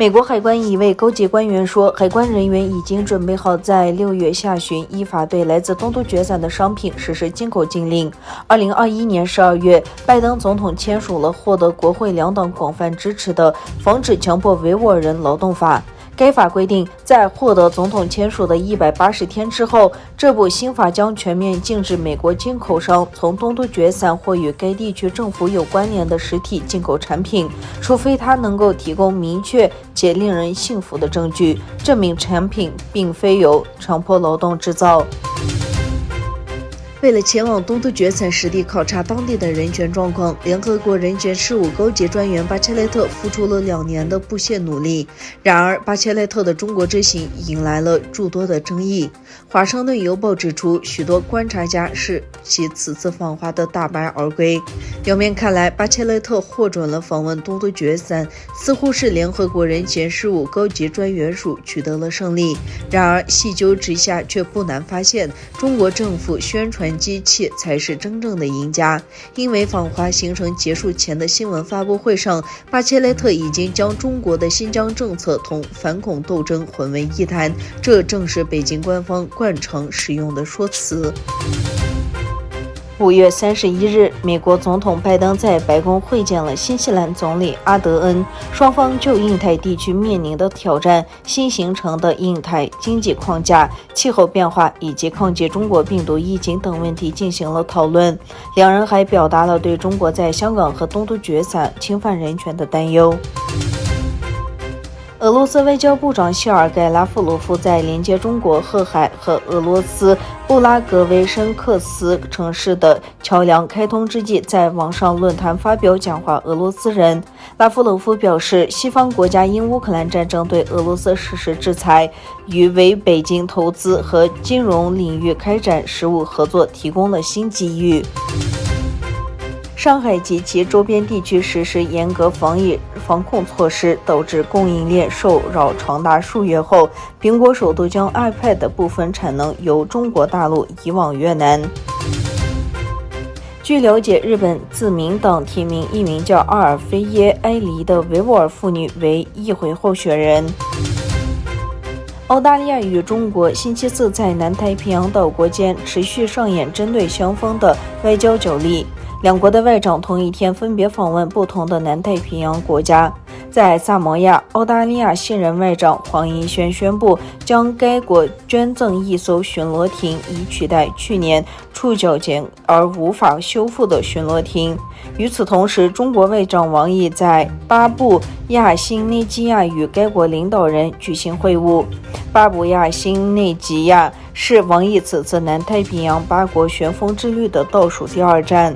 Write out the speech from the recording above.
美国海关一位高级官员说，海关人员已经准备好在6月下旬依法对来自东突厥散的商品实施进口禁令。2021年12月，拜登总统签署了获得国会两党广泛支持的防止强迫维吾尔人劳动法。该法规定，在获得总统签署的180天之后，这部新法将全面禁止美国进口商从东突厥散或与该地区政府有关联的实体进口产品，除非他能够提供明确且令人信服的证据，证明产品并非由强迫劳动制造。为了前往东突厥散实地考察当地的人权状况，联合国人权事务高级专员巴切莱特付出了2年的不懈努力。然而，巴切莱特的中国之行引来了诸多的争议。华盛顿邮报指出，许多观察家视其此次访华的大败而归。表面看来，巴切莱特获准了访问东突厥散，似乎是联合国人权事务高级专员署取得了胜利。然而，细究之下却不难发现，中国政府宣传机器才是真正的赢家。因为访华行程结束前的新闻发布会上，巴切莱特已经将中国的新疆政策同反恐斗争混为一谈，这正是北京官方惯常使用的说辞。5月31日，美国总统拜登在白宫会见了新西兰总理阿德恩，双方就印太地区面临的挑战、新形成的印太经济框架、气候变化以及抗击中国病毒疫情等问题进行了讨论。两人还表达了对中国在香港和东突厥散侵犯人权的担忧。俄罗斯外交部长谢尔盖·拉夫罗夫在连接中国黑海和俄罗斯布拉格维申克斯城市的桥梁开通之际，在网上论坛发表讲话。俄罗斯人拉夫罗夫表示，西方国家因乌克兰战争对俄罗斯实施制裁，与为北京投资和金融领域开展实务合作提供了新机遇。上海及其周边地区实施严格防控措施，导致供应链受扰长达数月后，苹果首度将 iPad 的部分产能由中国大陆移往越南。据了解，日本自民党提名一名叫阿尔菲耶·埃黎的维吾尔妇女为议会候选人。澳大利亚与中国星期四在南太平洋岛国间持续上演针对双方的外交角力。两国的外长同一天分别访问不同的南太平洋国家。在萨摩亚，澳大利亚现任外长黄英轩宣布将该国捐赠一艘巡逻艇，以取代去年触礁前而无法修复的巡逻艇。与此同时，中国外长王毅在巴布亚新内基亚与该国领导人举行会晤。巴布亚新内基亚是王毅此次南太平洋8国旋风之旅的倒数第2站。